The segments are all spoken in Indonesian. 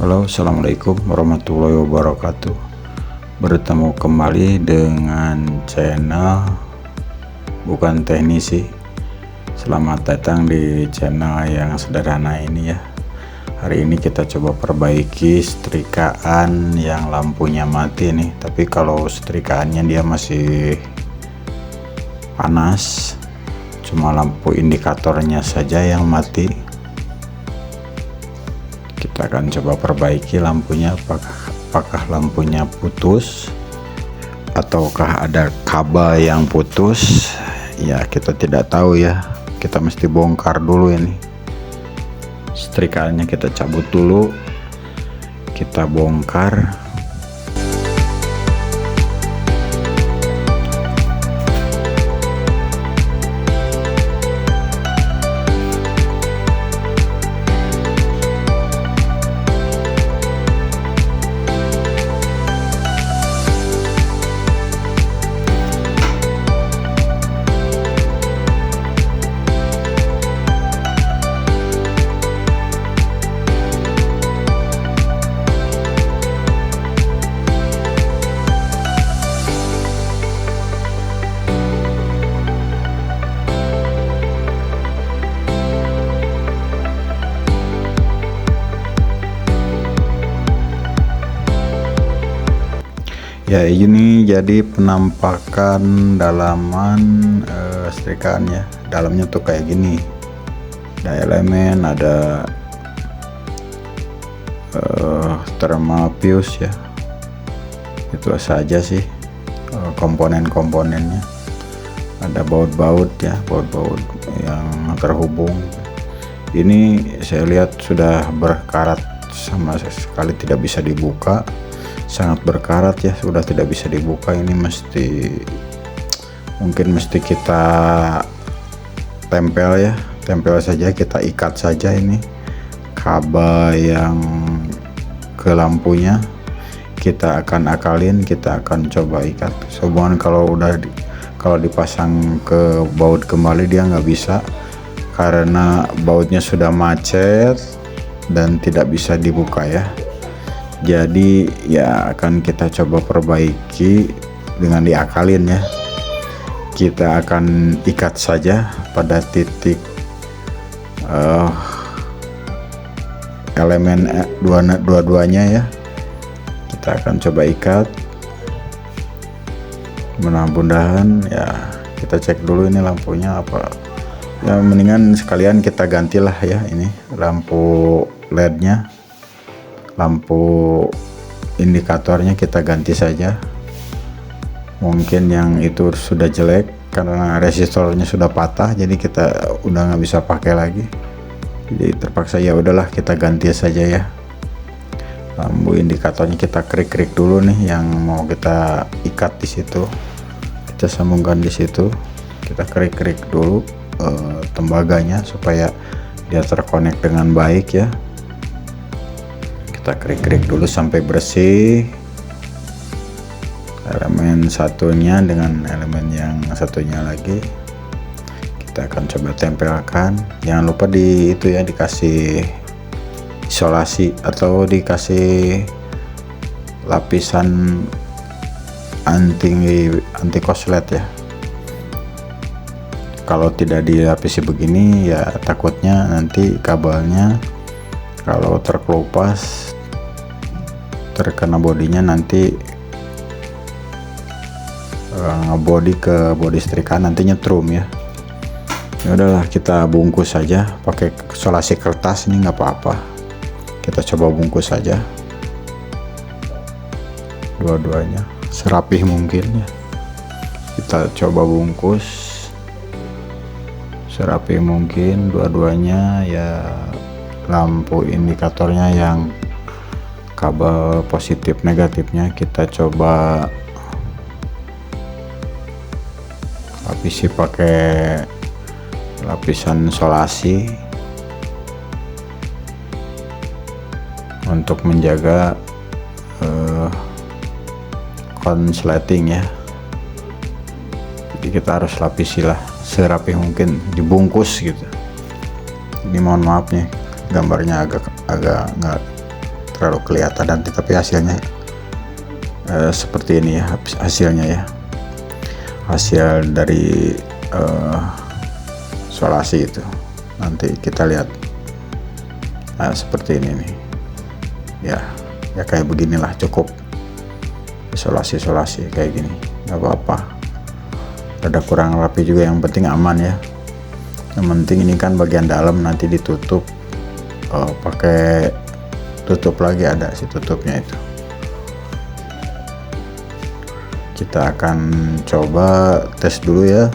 Halo, assalamualaikum warahmatullahi wabarakatuh. Bertemu kembali dengan channel Bukan Teknisi. Selamat datang di channel yang sederhana ini ya. Hari ini kita coba perbaiki setrikaan yang lampunya mati nih. Tapi kalau setrikaannya dia masih panas, cuma lampu indikatornya saja yang mati. Kita akan coba perbaiki lampunya, apakah lampunya putus ataukah ada kabel yang putus ya, kita tidak tahu ya. Kita mesti bongkar dulu ini setrikaannya, kita cabut dulu, kita bongkar. Ya, ini jadi penampakan dalaman setrikaan ya. Dalamnya tuh kayak gini, ada elemen, ada thermal fuse ya. Itu saja sih komponen-komponennya. Ada baut-baut ya, baut-baut yang terhubung. Ini saya lihat sudah berkarat, sama sekali tidak bisa dibuka, sangat berkarat ya, sudah tidak bisa dibuka. Ini mungkin mesti kita tempel ya, tempel saja, kita ikat saja ini kabel yang ke lampunya. Kita akan akalin, kita akan coba ikat. Soalnya kalau dipasang ke baut kembali dia nggak bisa, karena bautnya sudah macet dan tidak bisa dibuka ya. Jadi ya akan kita coba perbaiki dengan diakalin ya. Kita akan ikat saja pada titik elemen dua-duanya ya. Kita akan coba ikat. Mudah-mudahan ya, kita cek dulu ini lampunya apa ya. Mendingan sekalian kita gantilah ya, ini lampu LED-nya, lampu indikatornya kita ganti saja. Mungkin yang itu sudah jelek karena resistornya sudah patah, jadi kita udah nggak bisa pakai lagi. Jadi terpaksa ya udahlah, kita ganti saja ya. Lampu indikatornya kita krik-krik dulu nih, yang mau kita ikat di situ, kita sambungkan di situ. Kita krik-krik dulu tembaganya supaya dia terkonek dengan baik ya. Kita krik-krik dulu sampai bersih elemen satunya dengan elemen yang satunya lagi. Kita akan coba tempelkan. Jangan lupa dikasih isolasi atau dikasih lapisan anti koslet ya. Kalau tidak dilapisi begini ya, takutnya nanti kabelnya kalau terkelupas, terkena bodinya, nanti ngebody ke bodi setrika, nantinya nyetrum ya. Ya udahlah, kita bungkus saja pakai isolasi kertas, ini nggak apa-apa. Kita coba bungkus saja dua-duanya serapih mungkin ya. Kita coba bungkus serapih mungkin dua-duanya ya. Lampu indikatornya yang kabel positif negatifnya kita coba lapisi pakai lapisan isolasi untuk menjaga konsleting ya. Jadi kita harus lapisi lah serapih mungkin, dibungkus gitu. Ini mohon maaf nih, gambarnya agak nggak terlalu kelihatan nanti, tapi hasilnya seperti ini ya, hasilnya ya, hasil dari isolasi itu. Nanti kita lihat seperti ini nih ya, kayak beginilah, cukup isolasi kayak gini, nggak apa-apa. Ada kurang rapi juga, yang penting aman ya. Yang penting ini kan bagian dalam nanti ditutup pakai tutup lagi, ada si tutupnya itu. Kita akan coba tes dulu ya.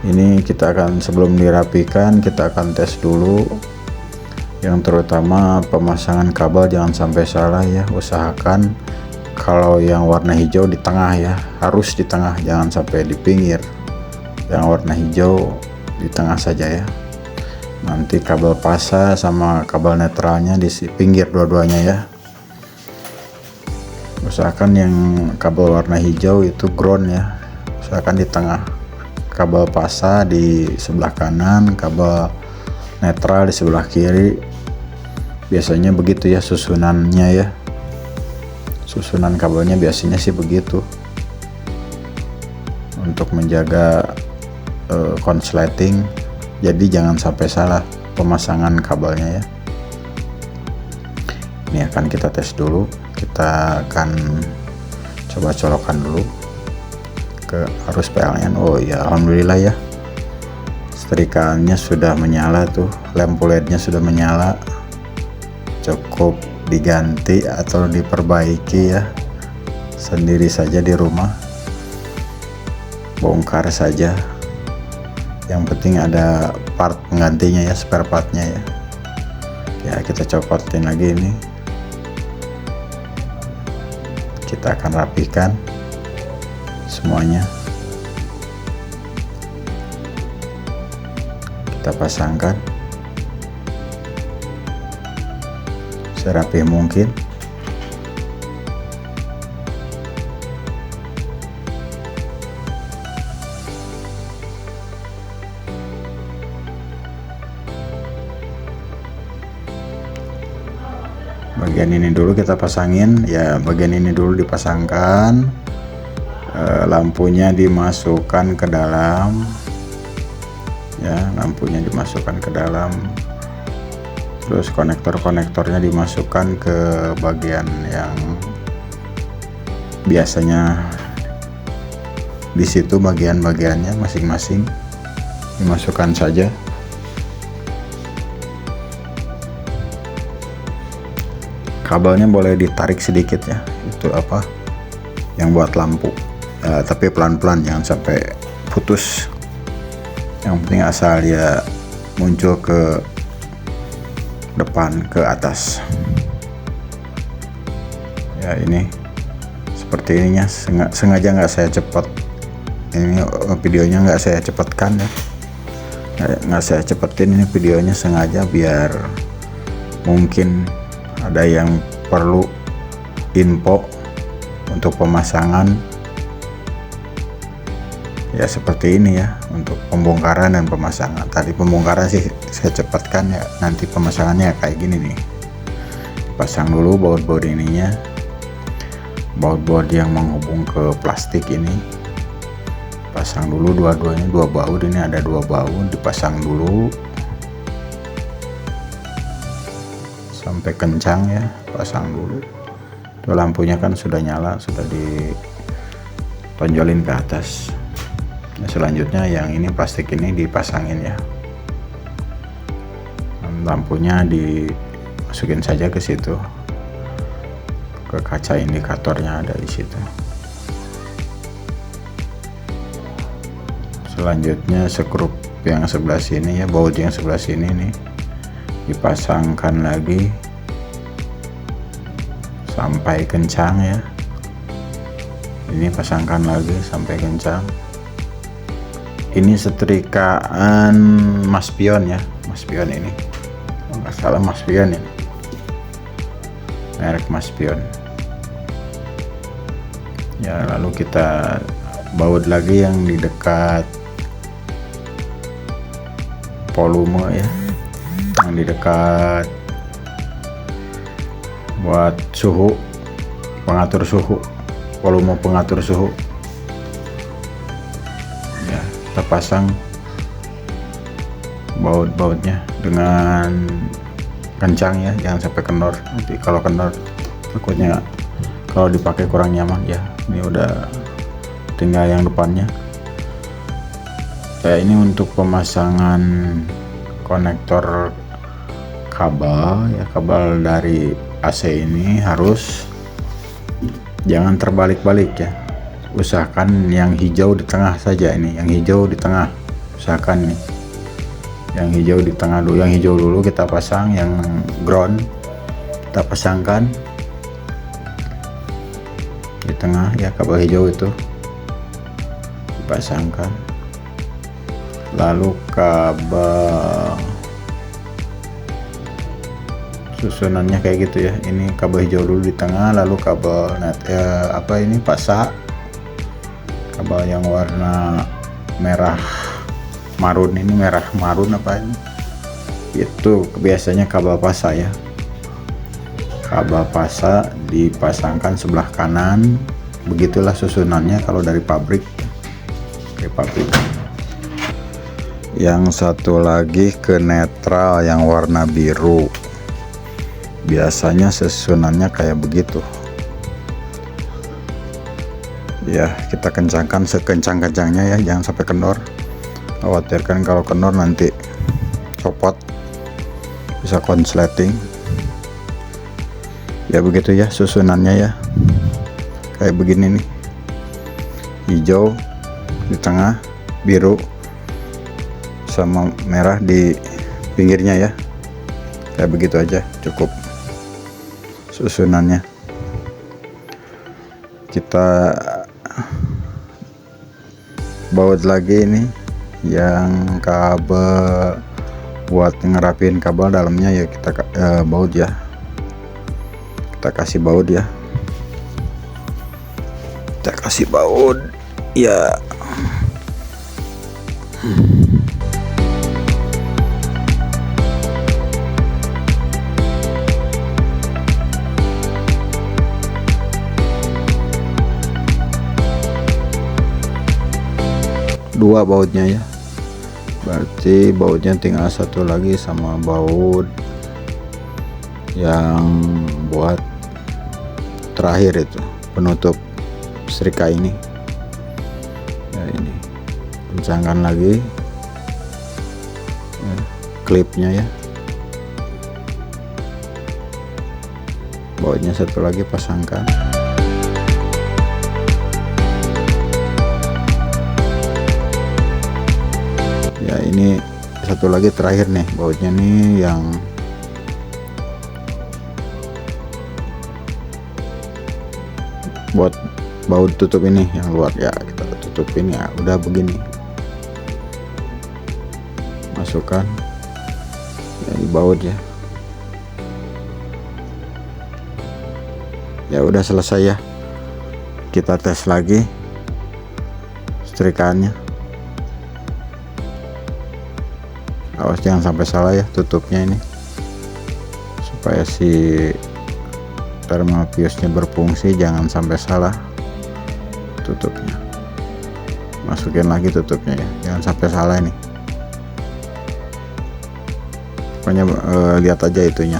Ini kita akan, sebelum dirapikan kita akan tes dulu. Yang terutama pemasangan kabel jangan sampai salah ya. Usahakan kalau yang warna hijau di tengah ya, harus di tengah, jangan sampai di pinggir. Yang warna hijau di tengah saja ya. Nanti kabel pasa sama kabel netralnya di pinggir dua-duanya ya. Usahakan yang kabel warna hijau itu ground ya, usahakan di tengah. Kabel pasa di sebelah kanan, kabel netral di sebelah kiri. Biasanya begitu ya susunannya ya. Susunan kabelnya biasanya sih begitu, untuk menjaga konsleting. Jadi jangan sampai salah pemasangan kabelnya ya. Ini akan kita tes dulu. Kita akan coba colokan dulu ke arus PLN. Oh ya, alhamdulillah ya, setrikaannya sudah menyala tuh, lampu LED-nya sudah menyala. Cukup diganti atau diperbaiki ya sendiri saja di rumah, bongkar saja. Yang penting ada part penggantinya ya, spare partnya ya. Ya, kita copotin lagi ini. Kita akan rapikan semuanya. Kita pasangkan serapi mungkin. Bagian ini dulu kita pasangin ya, bagian ini dulu dipasangkan. Lampunya dimasukkan ke dalam ya, lampunya dimasukkan ke dalam. Terus konektornya dimasukkan ke bagian yang biasanya di situ, bagian-bagiannya masing-masing dimasukkan saja. Kabelnya boleh ditarik sedikit ya, itu apa yang buat lampu ya, tapi pelan-pelan, jangan sampai putus. Yang penting asal dia muncul ke depan, ke atas ya. Ini seperti ininya, sengaja nggak saya cepat ini videonya, nggak saya cepatkan ya, nggak saya cepetin ini videonya sengaja, biar mungkin ada yang perlu info untuk pemasangan ya, seperti ini ya, untuk pembongkaran dan pemasangan. Tadi pembongkaran sih saya cepatkan ya, nanti pemasangannya kayak gini nih. Pasang dulu baut-baut ininya, baut-baut yang menghubung ke plastik ini. Pasang dulu dua-duanya, dua baut ini, ada dua baut, dipasang dulu sampai kencang ya, pasang dulu. Tuh lampunya kan sudah nyala, sudah ditonjolin ke atas. Nah, selanjutnya yang ini plastik ini dipasangin ya. Lampunya dimasukin saja ke situ, ke kaca indikatornya ada di situ. Selanjutnya skrup yang sebelah sini ya, baut yang sebelah sini nih dipasangkan lagi sampai kencang ya. Ini pasangkan lagi sampai kencang. Ini setrikaan Mas Pion ya, Mas Pion ini, nggak salah Mas Pion ini, merek Mas Pion ya. Lalu kita baut lagi yang di dekat volume ya, yang di dekat buat suhu, pengatur suhu, volume pengatur suhu ya. Kita pasang baut-bautnya dengan kencang ya, jangan sampai kendor. Nanti kalau kendor takutnya kalau dipakai kurang nyaman ya. Ini udah tinggal yang depannya ya. Ini untuk pemasangan konektor kabel ya, kabel dari AC ini harus jangan terbalik-balik ya. Usahakan yang hijau di tengah saja. Ini yang hijau di tengah, usahakan nih yang hijau di tengah dulu. Yang hijau dulu kita pasang, yang ground kita pasangkan di tengah ya. Kabel hijau itu dipasangkan, lalu kabel susunannya kayak gitu ya. Ini kabel hijau dulu di tengah, lalu kabel net ini pasak, kabel yang warna merah marun, ini merah marun apa ini, itu biasanya kabel pasak ya. Kabel pasak dipasangkan sebelah kanan, begitulah susunannya kalau dari pabrik. Yang satu lagi ke netral yang warna biru, biasanya susunannya kayak begitu ya. Kita kencangkan sekencang-kencangnya ya, jangan sampai kendor. Khawatirkan kalau kendor nanti copot, bisa konsleting ya. Begitu ya susunannya ya, kayak begini nih, hijau di tengah, biru sama merah di pinggirnya ya. Kayak begitu aja cukup susunannya. Kita baut lagi ini yang kabel buat ngerapin kabel dalamnya ya. Kita baut ya, kita kasih baut ya, kita kasih baut ya. Dua bautnya ya, berarti bautnya tinggal satu lagi sama baut yang buat terakhir itu penutup setrika ini ya. Ini kencangkan lagi ya, klipnya ya. Bautnya satu lagi pasangkan ya. Ini satu lagi terakhir nih bautnya nih, yang buat baut tutup ini yang luar ya. Kita tutup ini ya, udah begini, masukkan ya di baut ya. Ya udah selesai ya. Kita tes lagi setrikaannya. Awas jangan sampai salah ya tutupnya ini, supaya si thermal fuse-nya berfungsi. Jangan sampai salah tutupnya. Masukin lagi tutupnya ya, jangan sampai salah ini. Pokoknya lihat aja itunya,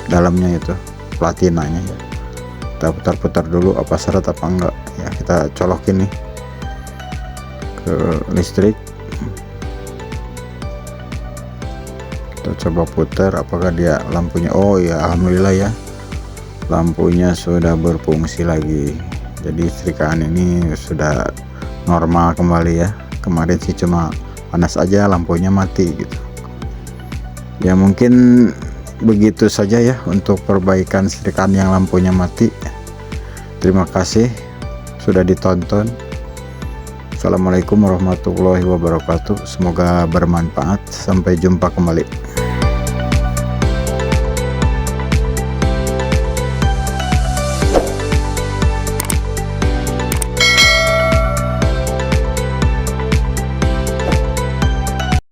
dalamnya itu platinanya ya. Kita putar-putar dulu apa seret apa enggak ya. Kita colokin nih ke listrik, kita coba putar apakah dia lampunya. Oh ya, alhamdulillah ya, lampunya sudah berfungsi lagi. Jadi setrikaan ini sudah normal kembali ya. Kemarin sih cuma panas aja, lampunya mati gitu ya. Mungkin begitu saja ya untuk perbaikan setrikaan yang lampunya mati. Terima kasih sudah ditonton. Assalamualaikum warahmatullahi wabarakatuh. Semoga bermanfaat. Sampai jumpa kembali.